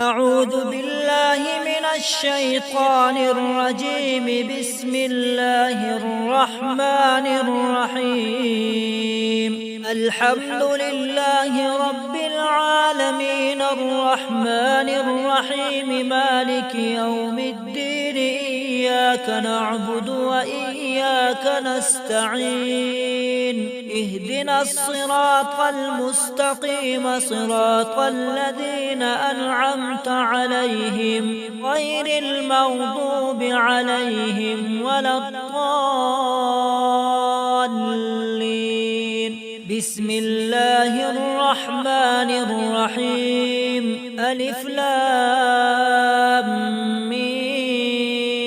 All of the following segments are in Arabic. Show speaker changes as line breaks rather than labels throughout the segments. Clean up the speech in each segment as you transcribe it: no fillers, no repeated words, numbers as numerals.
أعوذ بالله من الشيطان الرجيم. بسم الله الرحمن الرحيم. الحمد لله رب العالمين الرحمن الرحيم مالك يوم الدين. إياك نعبد وإياك نستعين. اهدنا الصراط المستقيم صراط الذين أنعمت عليهم غير المغضوب عليهم ولا الضالين. بسم الله الرحمن الرحيم. ألف لام ميم.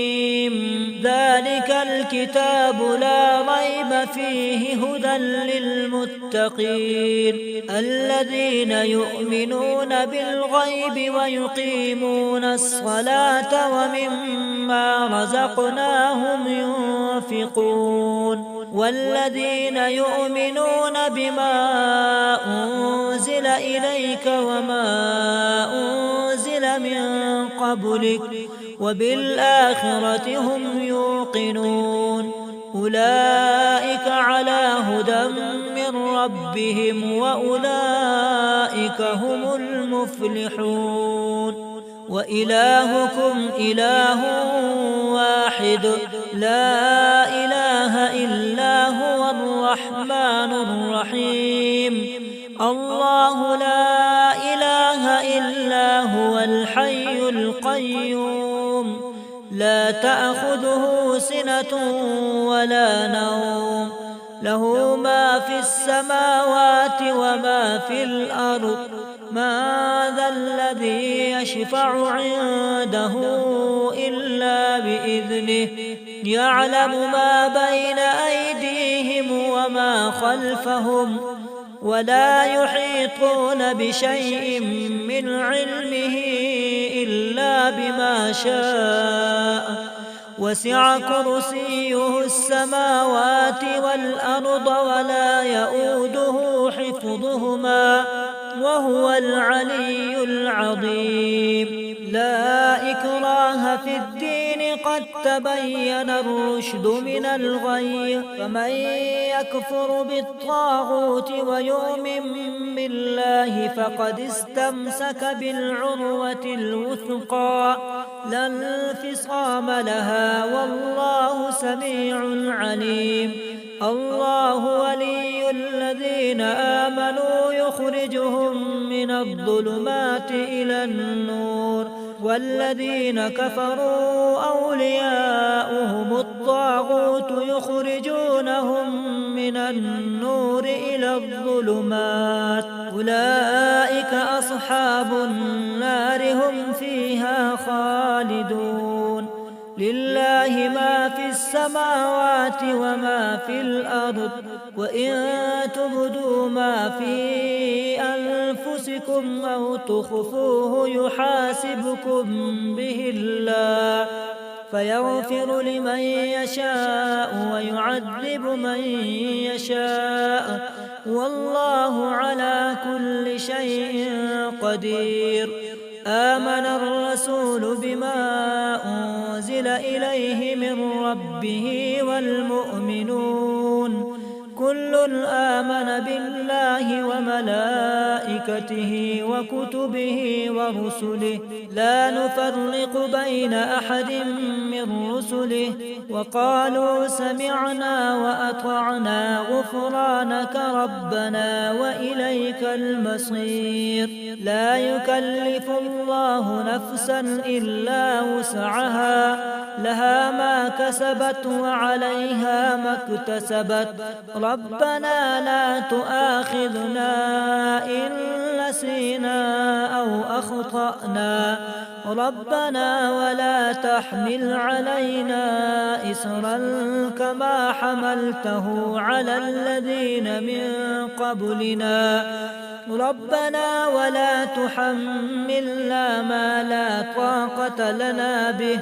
ذلك الكتاب لا ريب فيه هدى للمتقين الذين يؤمنون بالغيب ويقيمون الصلاة ومما رزقناهم ينفقون والذين يؤمنون بما أنزل إليك وما أنزل من قبلك وبالآخرة هم يوقنون. أولئك على هدى من ربهم وأولئك هم المفلحون. وإلهكم إله واحد لا إله إلا هو الرحمن الرحيم. الله لا إله إلا هو الحي القيوم لا تأخذه سنة ولا نوم له ما في السماوات وما في الأرض. ما ذا الذي يشفع عنده إلا بإذنه يعلم ما بين أيديهم وما خلفهم ولا يحيطون بشيء من علمه إلا بما شاء. وسع كرسيه السماوات والأرض ولا يؤوده حفظهما وهو العلي العظيم. لا إكراه في الدين قد تبين الرشد من الغي. فمن يكفر بالطاغوت ويؤمن بالله فقد استمسك بالعروة الوثقى لا انفصام لها والله سميع عليم. الله ولي الذين آمنوا يخرجهم من الظلمات إلى النور والذين كفروا أولياؤهم الطاغوت يخرجونهم من النور إلى الظلمات. أولئك أصحاب النار هم فيها خالدون. لله ما في السماوات وما في الأرض وإن تبدوا ما في أنفسكم أو تخفوه يحاسبكم به الله فيغفر لمن يشاء ويعذب من يشاء والله على كل شيء قدير. آمن الرسول بما أنزل إليه من ربه والمؤمنون كل آمن بالله وملائكته وكتبه ورسله لا نفرق بين أحد من رسله وقالوا سمعنا وأطعنا غفرانك ربنا وإليك المصير. لا يكلف الله نفسا إلا وسعها لها ما كسبت وعليها ما اكتسبت. ربنا لا تؤاخذنا إن نسينا أو أخطأنا ربنا ولا تحمل علينا إصرا كما حملته على الذين من قبلنا ربنا ولا تحملنا ما لا لا طاقة لنا به،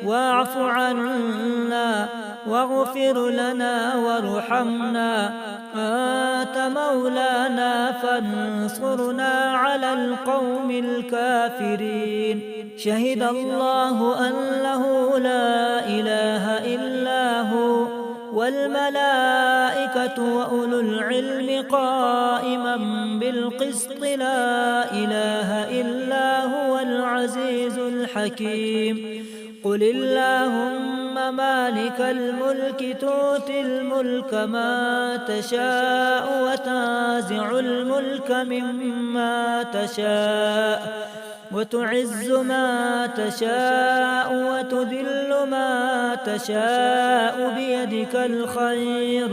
واعف عنا واغفر لنا وارحمنا، أنت مولانا فانصرنا على القوم الكافرين. شهد الله أنه لا إله إلا هو والملائكة وأولو العلم قائما بالقسط، لا إله إلا هو العزيز الحكيم. قل اللهم مالك الملك تؤتي الملك ما تشاء وتنزع الملك مما تشاء وتعز ما تشاء وتذل ما تشاء بيدك الخير،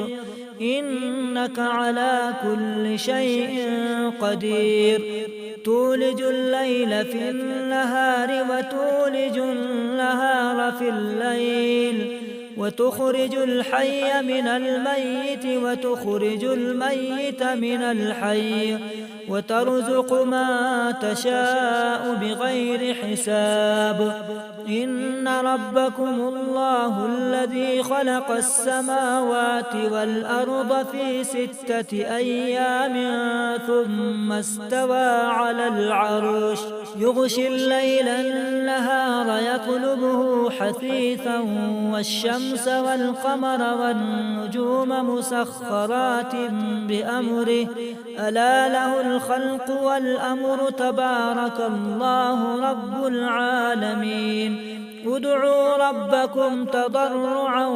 إنك على كل شيء قدير. تولج الليل في النهار وتولج النهار في الليل، وتخرج الحي من الميت وتخرج الميت من الحي، وترزق ما تشاء بغير حساب. إن ربكم الله الذي خلق السماوات والأرض في 6 أيام ثم استوى على العرش، يغشي الليل النهار يطلبه حثيثا، والشمس والقمر والنجوم مسخرات بأمره، ألا له الخلق والأمر، تبارك الله رب العالمين. ادعوا ربكم تضرعا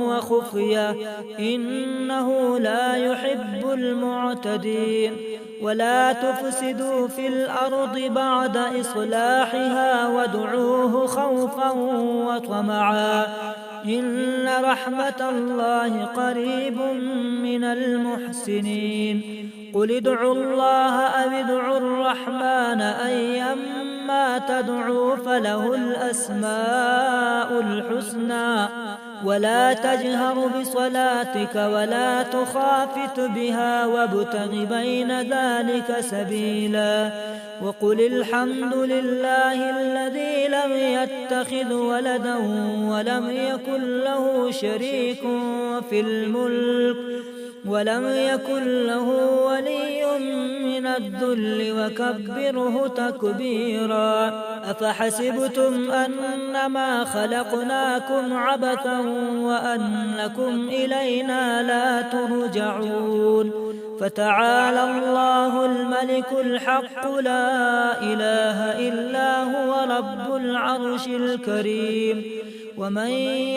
وخفيا إنه لا يحب المعتدين. ولا تفسدوا في الأرض بعد إصلاحها وادعوه خوفا وطمعا إن رحمة الله قريب من المحسنين. قل ادعوا الله أو ادعوا الرحمن أيما تدعوا فله الأسماء الحسنى. ولا تجهر بصلاتك ولا تخافت بها وابتغ بين ذلك سبيلا. وقل الحمد لله الذي لم يتخذ ولدا ولم يكن له شريك في الملك ولم يكن له ولي من الذل وكبره تكبيرا. أفحسبتم أنما خلقناكم عبثا وأنكم إلينا لا ترجعون. فتعالى الله الملك الحق لا إله إلا هو رب العرش الكريم. ومن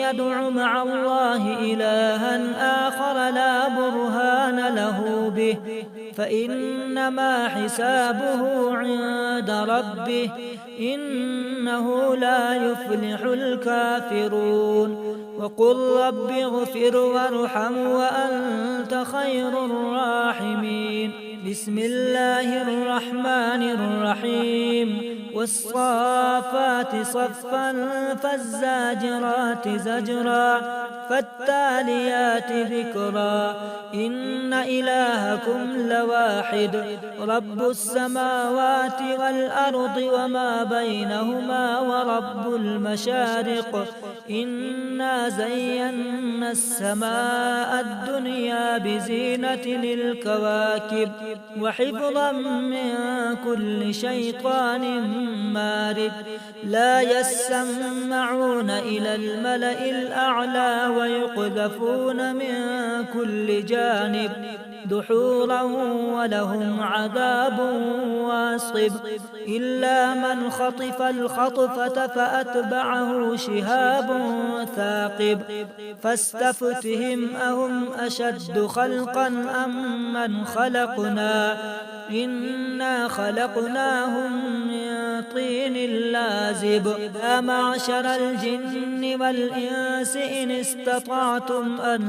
يدع مع الله إلها آخر لا برهان له به فإنما حسابه عند ربه إنه لا يفلح الكافرون. وقل رب اغفر وارحم وأنت خير الراحمين. بسم الله الرحمن الرحيم. والصافات صفا فالزاجرات زجرا فالتاليات ذكرا. إن إلهكم لواحد رب السماوات والأرض وما بينهما ورب المشارق. إنا زينا السماء الدنيا بزينة للكواكب وحفظا من كل شيطان مارد. لا يسمعون إلى الملأ الأعلى ويقذفون من كل جانب دحورا ولهم عذاب واصب. إلا من خطف الخطفة فأتبعه شهاب ثاقب. فاستفتهم أهم أشد خلقا أم من خلقنا إنا خلقناهم من طين لازب. يا معشر الجن والإنس إن استطعتم أن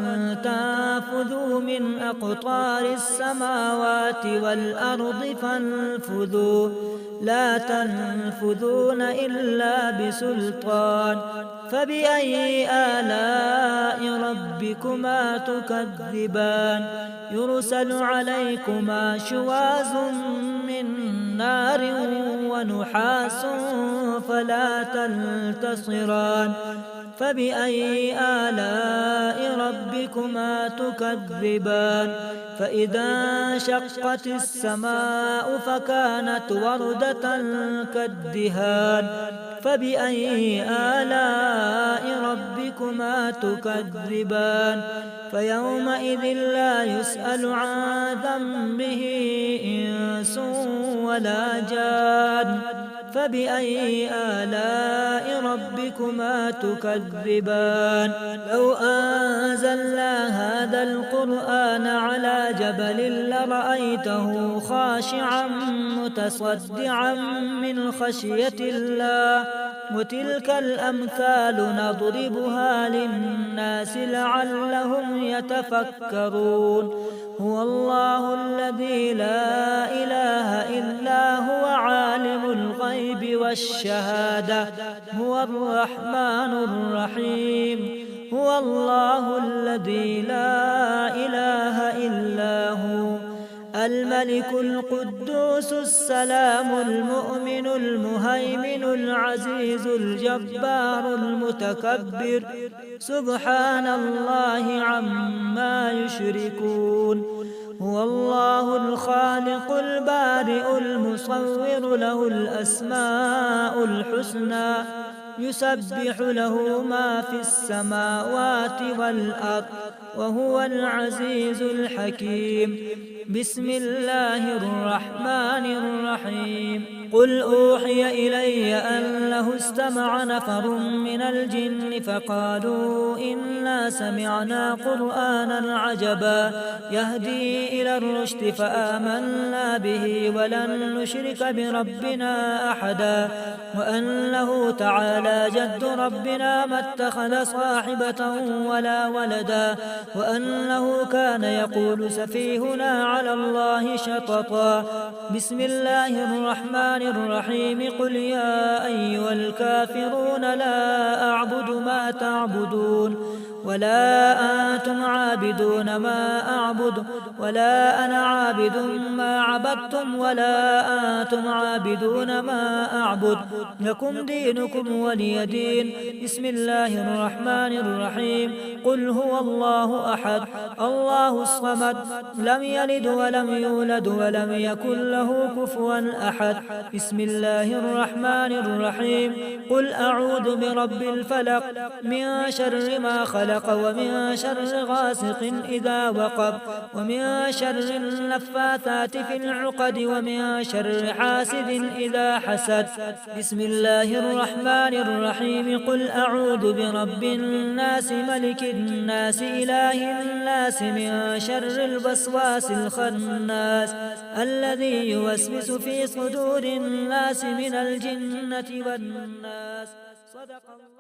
تنفذوا من أقطار السماوات والأرض فانفذوا لا تنفذون إلا بسلطان. فبأي آلاء ربكما تكذبان. يرسل عليكما شواظ من من نار ونحاس فلا تنتصران فبأي آلاء ربكما تكذبان فإذا انشقت السماء فكانت وردة كالدهان فبأي آلاء ربكما تكذبان فيومئذ لا يسأل عن ذنبه إنس ولا جان فبأي آلاء ربكما تكذبان لو أنزلنا هذا القرآن على جبل لرأيته خاشعا متصدعا من خشية الله وتلك الأمثال نضربها للناس لعلهم يتفكرون هو الله الذي لا إله إلا هو عالم الغيب والشهادة هو الرحمن الرحيم هو الله الذي لا إله إلا هو الملك القدوس السلام المؤمن المهيمن العزيز الجبار المتكبر سبحان الله عما يشركون هو الله الخالق البارئ المصور له الأسماء الحسنى يسبح له ما في السماوات والأرض وهو العزيز الحكيم بسم الله الرحمن الرحيم قل أوحي إلي أنه استمع نفر من الجن فقالوا إنا سمعنا قرآنا عجبا يهدي إلى الرشد فآمنا به ولن نشرك بربنا أحدا وأنه تعالى جد ربنا ما اتخذ صاحبة ولا ولدا وأنه كان يقول سفيهنا على الله شططا بسم الله الرحمن الرحيم قل يا أيها الكافرون لا أعبد ما تعبدون ولا أنتم عابدون ما أعبد ولا أنا عابد ما عبدتم ولا أنتم عابدون ما أعبد لكم دينكم ولي دين بسم الله الرحمن الرحيم قل هو الله أحد الله الصمد لم يلد ولم يولد ولم يكن له كفوا أحد بسم الله الرحمن الرحيم قل أعوذ برب الفلق من شر ما خلق ومن شر غاسق إذا وقب ومن شر النفاثات في العقد ومن شر حاسد إذا حسد بسم الله الرحمن الرحيم قل أعوذ برب الناس ملك الناس إله الناس من شر الوسواس الخناس الذي يوسوس في صدور الناس من الجنة والناس صدق الله.